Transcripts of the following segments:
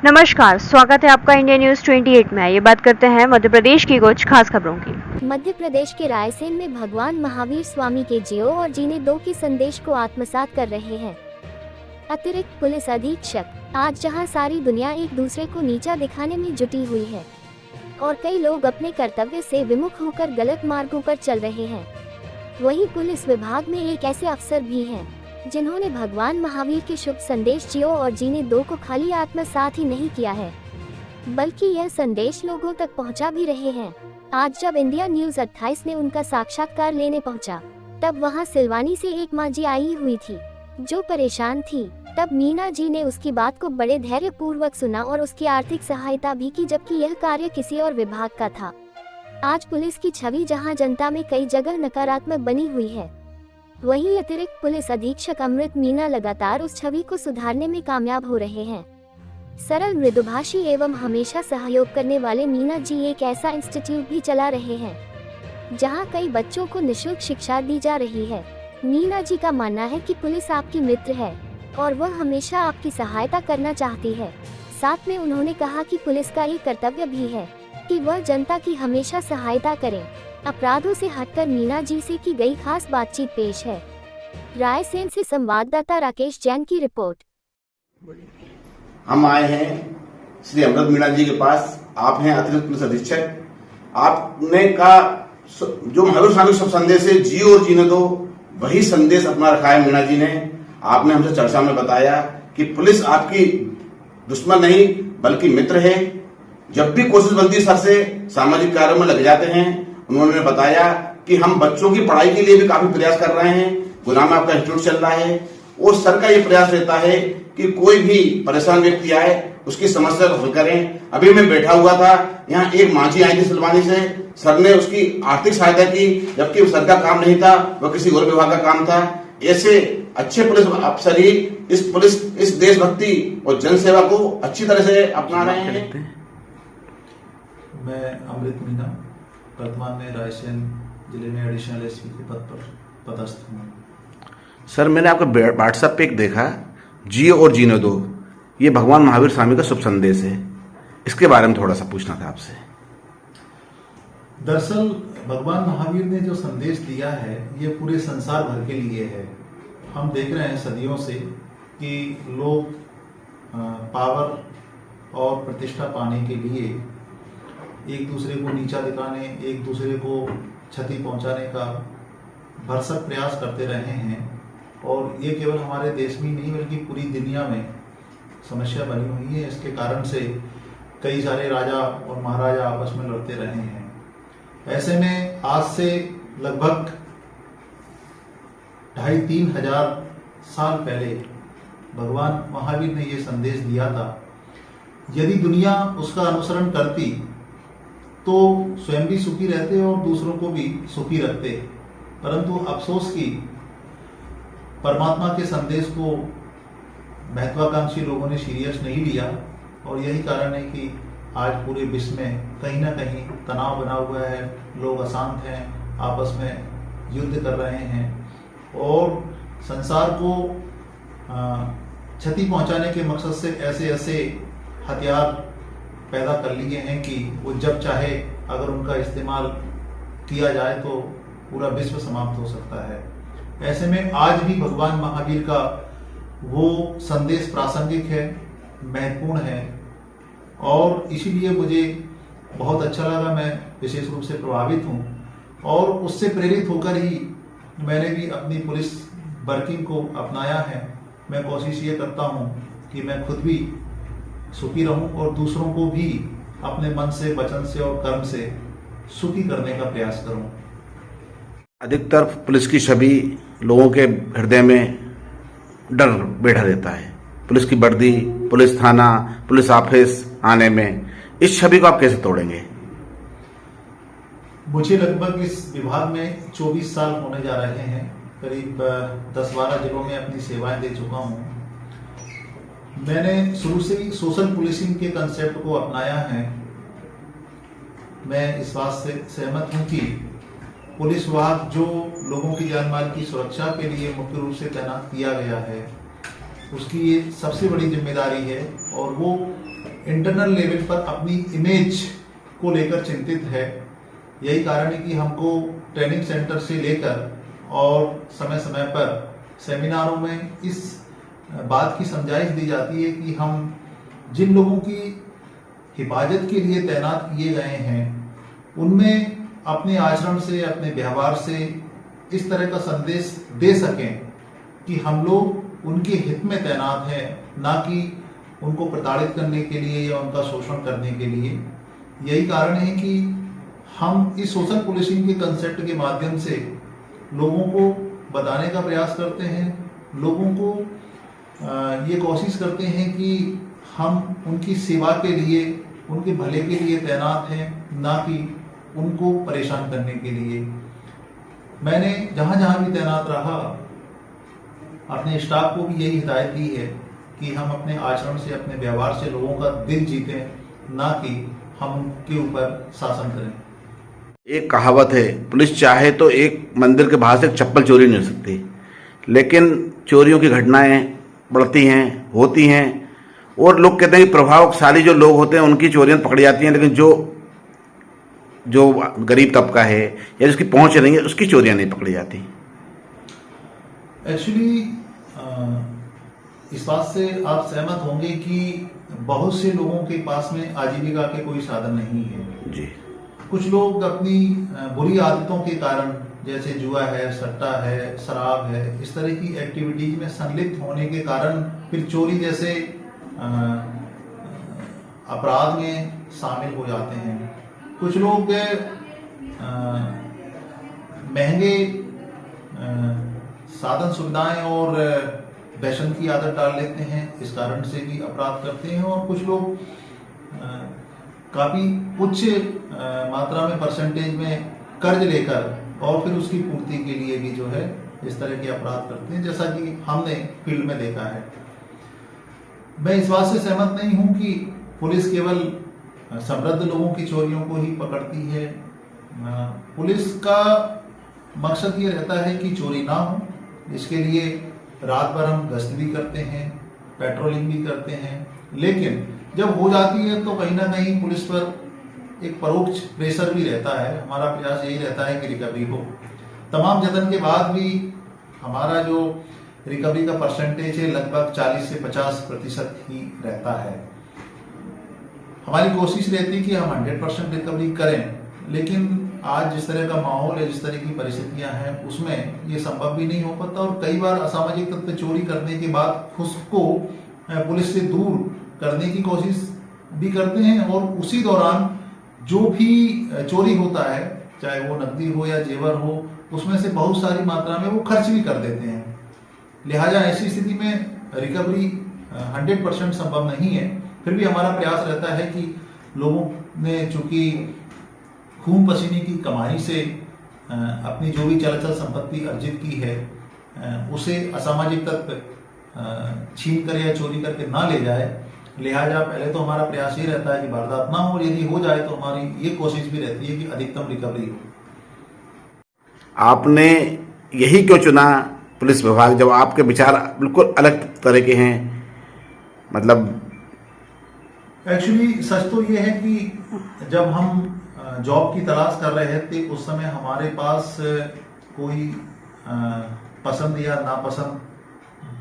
नमस्कार, स्वागत है आपका इंडिया न्यूज 28 में। ये बात करते हैं मध्य प्रदेश की कुछ खास खबरों की। मध्य प्रदेश के रायसेन में भगवान महावीर स्वामी के जियो और जीने दो के संदेश को आत्मसात कर रहे हैं अतिरिक्त पुलिस अधीक्षक। आज जहां सारी दुनिया एक दूसरे को नीचा दिखाने में जुटी हुई है और कई लोग अपने कर्तव्य से विमुख होकर गलत मार्गों पर चल रहे हैं, वहीं पुलिस विभाग में एक ऐसे अफसर भी हैं जिन्होंने भगवान महावीर के शुभ संदेश जियो और जीने दो को खाली आत्मसात ही नहीं किया है, बल्कि यह संदेश लोगों तक पहुंचा भी रहे हैं। आज जब इंडिया न्यूज 28 ने उनका साक्षात्कार लेने पहुंचा, तब वहां सिलवानी से एक मां जी आई हुई थी जो परेशान थी। तब मीना जी ने उसकी बात को बड़े धैर्य पूर्वक सुना और उसकी आर्थिक सहायता भी की, जबकि यह कार्य किसी और विभाग का था। आज पुलिस की छवि जहां जनता में कई जगह नकारात्मक बनी हुई है, वहीं अतिरिक्त पुलिस अधीक्षक अमृत मीना लगातार उस छवि को सुधारने में कामयाब हो रहे हैं। सरल, मृदुभाषी एवं हमेशा सहयोग करने वाले मीना जी एक ऐसा इंस्टीट्यूट भी चला रहे हैं जहां कई बच्चों को निःशुल्क शिक्षा दी जा रही है। मीना जी का मानना है कि पुलिस आपकी मित्र है और वह हमेशा आपकी सहायता करना चाहती है। साथ में उन्होंने कहा कि पुलिस का ये कर्तव्य भी है कि वह जनता की हमेशा सहायता करे। अपराधों से हटकर मीना जी से की गई खास बातचीत पेश है। रायसेन से संवाददाता राकेश जैन की रिपोर्ट। हम आए हैं श्री अमृत मीना जी के पास। आप हैं अतिरिक्त पुलिस अधीक्षक। आपने कहा जो महावीर स्वामी शुभ संदेश है, जियो और जीने दो, वही संदेश अपना रखा है मीना जी ने। आपने हमसे चर्चा में बताया कि पुलिस आपकी दुश्मन नहीं बल्कि मित्र है। जब भी कोशिश बनती सर से सामाजिक कार्यों में लग जाते हैं। उन्होंने बताया कि हम बच्चों की पढ़ाई के लिए भी काफी प्रयास कर रहे हैं। गुना में आपका इंस्टीट्यूट चल रहा है और सर का ये प्रयास रहता है कि कोई भी परेशान व्यक्ति आए उसकी समस्या को हल करें। अभी मैं बैठा हुआ था, यहाँ एक माँ जी आई थी सिलवानी से। सर ने उसकी आर्थिक सहायता की, जबकि सर का काम नहीं था, वह किसी और विभाग का काम था। ऐसे अच्छे पुलिस अफसर ही इस देशभक्ति और जनसेवा को अच्छी तरह से अपना रहे हैं। मैं अमृत मीना वर्तमान में रायसेन जिले में एडिशनल एसपी के पद पर पदस्थ हूँ। सर, मैंने आपका व्हाट्सएप पे एक देखा, जियो और जीने दो, ये भगवान महावीर स्वामी का शुभ संदेश है। इसके बारे में थोड़ा सा पूछना था आपसे। दरअसल भगवान महावीर ने जो संदेश दिया है ये पूरे संसार भर के लिए है। हम देख रहे हैं सदियों से कि लोग पावर और प्रतिष्ठा पाने के लिए एक दूसरे को नीचा दिखाने, एक दूसरे को क्षति पहुंचाने का भरसक प्रयास करते रहे हैं और ये केवल हमारे देश में नहीं बल्कि पूरी दुनिया में समस्या बनी हुई है। इसके कारण से कई सारे राजा और महाराजा आपस में लड़ते रहे हैं। ऐसे में आज से लगभग 2,500-3 हजार साल पहले भगवान महावीर ने ये संदेश दिया था। यदि दुनिया उसका अनुसरण करती तो स्वयं भी सुखी रहते और दूसरों को भी सुखी रखते, परंतु अफसोस की परमात्मा के संदेश को महत्वाकांक्षी लोगों ने सीरियस नहीं लिया और यही कारण है कि आज पूरे विश्व में कहीं ना कहीं तनाव बना हुआ है। लोग अशांत हैं, आपस में युद्ध कर रहे हैं और संसार को क्षति पहुंचाने के मकसद से ऐसे ऐसे हथियार पैदा कर लिए हैं कि वो जब चाहे अगर उनका इस्तेमाल किया जाए तो पूरा विश्व समाप्त हो सकता है। ऐसे में आज भी भगवान महावीर का वो संदेश प्रासंगिक है, महत्वपूर्ण है और इसीलिए मुझे बहुत अच्छा लगा। मैं विशेष रूप से प्रभावित हूँ और उससे प्रेरित होकर ही मैंने भी अपनी पुलिस वर्किंग को अपनाया है। मैं कोशिश ये करता हूँ कि मैं खुद भी सुखी रहूं और दूसरों को भी अपने मन से, वचन से और कर्म से सुखी करने का प्रयास करूं। अधिकतर पुलिस की छवि लोगों के हृदय में डर बैठा रहता है। पुलिस की वर्दी, पुलिस थाना, पुलिस ऑफिस आने में, इस छवि को आप कैसे तोड़ेंगे? मुझे लगभग इस विभाग में 24 साल होने जा रहे हैं। करीब 10-12 जिलों में अपनी सेवाएं दे चुका हूं। मैंने शुरू से ही सोशल पुलिसिंग के कंसेप्ट को अपनाया है। मैं इस बात से सहमत हूं कि पुलिस विभाग जो लोगों की जान माल की सुरक्षा के लिए मुख्य रूप से तैनात किया गया है, उसकी ये सबसे बड़ी जिम्मेदारी है और वो इंटरनल लेवल पर अपनी इमेज को लेकर चिंतित है। यही कारण है कि हमको ट्रेनिंग सेंटर से लेकर और समय समय पर सेमिनारों में इस बात की समझाइश दी जाती है कि हम जिन लोगों की हिफाजत के लिए तैनात किए गए हैं उनमें अपने आचरण से, अपने व्यवहार से इस तरह का संदेश दे सकें कि हम लोग उनके हित में तैनात हैं, ना कि उनको प्रताड़ित करने के लिए या उनका शोषण करने के लिए। यही कारण है कि हम इस सोशल पुलिसिंग के कंसेप्ट के माध्यम से लोगों को बताने का प्रयास करते हैं, लोगों को ये कोशिश करते हैं कि हम उनकी सेवा के लिए, उनके भले के लिए तैनात हैं, ना कि उनको परेशान करने के लिए। मैंने जहाँ जहाँ भी तैनात रहा अपने स्टाफ को भी यही हिदायत दी है कि हम अपने आचरण से, अपने व्यवहार से लोगों का दिल जीतें, ना कि हम उनके ऊपर शासन करें। एक कहावत है, पुलिस चाहे तो एक मंदिर के बाहर से एक चप्पल चोरी नहीं हो सकती, लेकिन चोरियों की घटनाएं बढ़ती हैं, होती हैं, और लोग कहते हैं कि प्रभावशाली जो लोग होते हैं उनकी चोरियां पकड़ी जाती हैं, लेकिन जो गरीब तबका है या जिसकी पहुंच नहीं है उसकी चोरियां नहीं पकड़ी जाती। एक्चुअली इस बात से आप सहमत होंगे कि बहुत से लोगों के पास में आजीविका के कोई साधन नहीं है जी। कुछ लोग अपनी बुरी आदतों के कारण, जैसे जुआ है, सट्टा है, शराब है, इस तरह की एक्टिविटीज में संलिप्त होने के कारण फिर चोरी जैसे अपराध में शामिल हो जाते हैं। कुछ लोग महंगे साधन सुविधाएं और फैशन की आदत डाल लेते हैं, इस कारण से भी अपराध करते हैं। और कुछ लोग काफी उच्च मात्रा में परसेंटेज में कर्ज लेकर और फिर उसकी पूर्ति के लिए भी जो है इस तरह के अपराध करते हैं, जैसा कि हमने फील्ड में देखा है। मैं इस बात से सहमत नहीं हूं कि पुलिस केवल समृद्ध लोगों की चोरियों को ही पकड़ती है। पुलिस का मकसद ये रहता है कि चोरी ना हो, इसके लिए रात भर हम गश्त भी करते हैं, पेट्रोलिंग भी करते हैं, लेकिन जब हो जाती है तो कहीं ना कहीं पुलिस पर एक परोक्ष प्रेशर भी रहता है। हमारा प्रयास यही रहता है कि रिकवरी हो। तमाम जतन के बाद भी हमारा जो रिकवरी का परसेंटेज है लगभग 40 से 50% ही रहता है। हमारी कोशिश रहती है कि हम 100% रिकवरी करें, लेकिन आज जिस तरह का माहौल है, जिस तरह की परिस्थितियां हैं, उसमें ये संभव भी नहीं हो पाता। और कई बार असामाजिक तत्व चोरी करने के बाद उसको पुलिस से दूर करने की कोशिश भी करते हैं, और उसी दौरान जो भी चोरी होता है, चाहे वो नकदी हो या जेवर हो, उसमें से बहुत सारी मात्रा में वो खर्च भी कर देते हैं। लिहाजा ऐसी स्थिति में रिकवरी 100% संभव नहीं है। फिर भी हमारा प्रयास रहता है कि लोगों ने चूंकि खून पसीने की कमाई से अपनी जो भी चल संपत्ति अर्जित की है, उसे असामाजिक तत्व छीन कर या चोरी करके ना ले जाए, लिहाजा पहले तो हमारा प्रयास ये रहता है कि वारदात ना हो, और यदि हो जाए तो हमारी ये कोशिश भी रहती है कि अधिकतम रिकवरी हो। आपने यही क्यों चुना पुलिस विभाग, जब आपके विचार बिल्कुल अलग तरह के हैं? मतलब एक्चुअली सच तो ये है कि जब हम जॉब की तलाश कर रहे थे उस समय हमारे पास कोई पसंद या नापसंद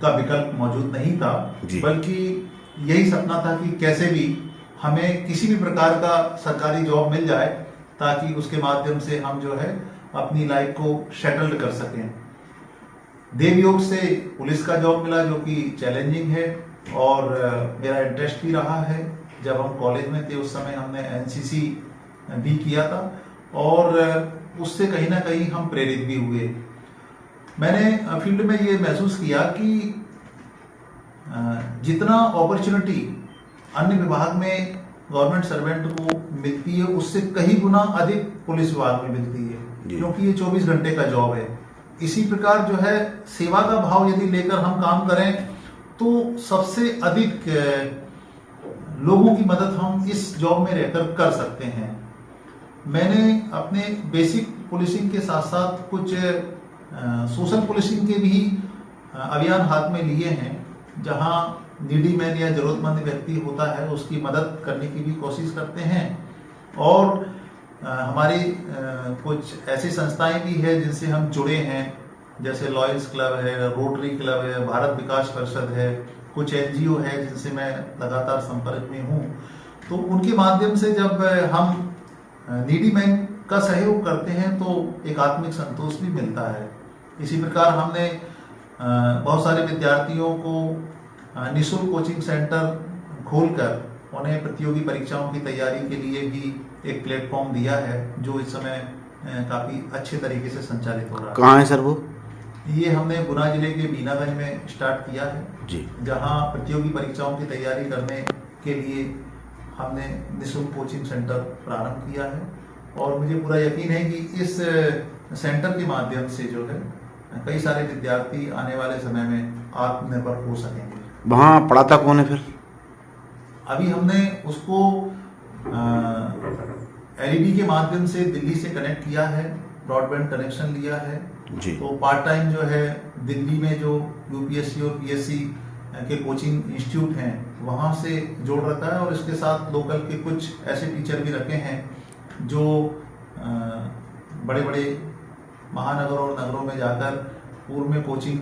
का विकल्प मौजूद नहीं था, बल्कि यही सपना था कि कैसे भी हमें किसी भी प्रकार का सरकारी जॉब मिल जाए, ताकि उसके माध्यम से हम जो है अपनी लाइफ को सेटल्ड कर सकें। देवयोग से पुलिस का जॉब मिला, जो कि चैलेंजिंग है और मेरा इंटरेस्ट भी रहा है। जब हम कॉलेज में थे उस समय हमने एनसीसी भी किया था, और उससे कहीं ना कहीं हम प्रेरित भी हुए। मैंने फील्ड में ये महसूस किया कि जितना अपॉर्चुनिटी अन्य विभाग में गवर्नमेंट सर्वेंट को मिलती है, उससे कई गुना अधिक पुलिस विभाग में मिलती है, क्योंकि ये 24 घंटे का जॉब है। इसी प्रकार जो है सेवा का भाव यदि लेकर हम काम करें तो सबसे अधिक लोगों की मदद हम इस जॉब में रहकर कर सकते हैं। मैंने अपने बेसिक पुलिसिंग के साथ साथ कुछ सोशल पुलिसिंग के भी अभियान हाथ में लिए हैं, जहां नीडी मैन या जरूरतमंद व्यक्ति होता है उसकी मदद करने की भी कोशिश करते हैं। और हमारी कुछ ऐसी संस्थाएं भी है जिनसे हम जुड़े हैं, जैसे लॉयर्स क्लब है, रोटरी क्लब है, भारत विकास परिषद है, कुछ एनजीओ है जिनसे मैं लगातार संपर्क में हूँ। तो उनके माध्यम से जब हम नीडी मैन का सहयोग करते हैं तो एक आत्मिक संतोष भी मिलता है। इसी प्रकार हमने बहुत सारे विद्यार्थियों को निःशुल्क कोचिंग सेंटर खोलकर उन्हें प्रतियोगी परीक्षाओं की तैयारी के लिए भी एक प्लेटफॉर्म दिया है, जो इस समय काफ़ी अच्छे तरीके से संचालित हो रहा है। कहाँ है सर वो? ये हमने गुना जिले के बीनागंज में स्टार्ट किया है जी, जहाँ जहाँ प्रतियोगी परीक्षाओं की तैयारी करने के लिए हमने निःशुल्क कोचिंग सेंटर प्रारंभ किया है। और मुझे पूरा यकीन है कि इस सेंटर के माध्यम से जो है कई सारे विद्यार्थी आने वाले समय में आत्मनिर्भर हो सकेंगे। वहाँ पढ़ाता कौन है फिर? अभी हमने उसको एलईडी के माध्यम से दिल्ली से कनेक्ट किया है, ब्रॉडबैंड कनेक्शन लिया है जी। तो पार्ट टाइम जो है दिल्ली में जो यूपीएससी और पीएससी के कोचिंग इंस्टीट्यूट हैं वहाँ से जोड़ रखा है। और इसके साथ लोकल के कुछ ऐसे टीचर भी रखे हैं जो बड़े बड़े महानगरों और नगरों में जाकर पूर्व में कोचिंग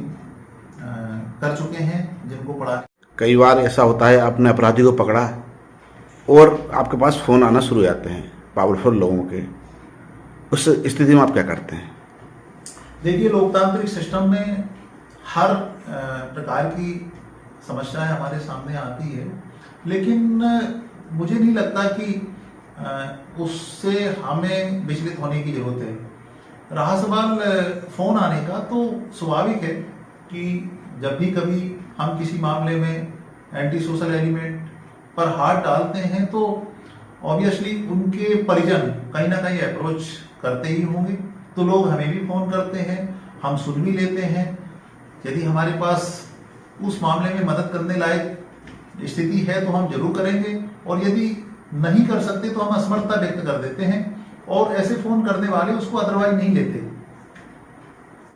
कर चुके हैं, जिनको पढ़ा। कई बार ऐसा होता है आपने अपराधी को पकड़ा और आपके पास फ़ोन आना शुरू हो जाते हैं पावरफुल लोगों के, उस स्थिति में आप क्या करते हैं? देखिए, लोकतांत्रिक सिस्टम में हर प्रकार की समस्याएं हमारे सामने आती है, लेकिन मुझे नहीं लगता कि उससे हमें विचलित होने की जरूरत है। रहा सवाल फोन आने का, तो स्वाभाविक है कि जब भी कभी हम किसी मामले में एंटी सोशल एलिमेंट पर हाथ डालते हैं तो ऑब्वियसली उनके परिजन कहीं ना कहीं अप्रोच करते ही होंगे। तो लोग हमें भी फोन करते हैं, हम सुन भी लेते हैं। यदि हमारे पास उस मामले में मदद करने लायक स्थिति है तो हम जरूर करेंगे, और यदि नहीं कर सकते तो हम असमर्थता व्यक्त कर देते हैं और ऐसे फोन करने वाले उसको अदरवाइज नहीं लेते।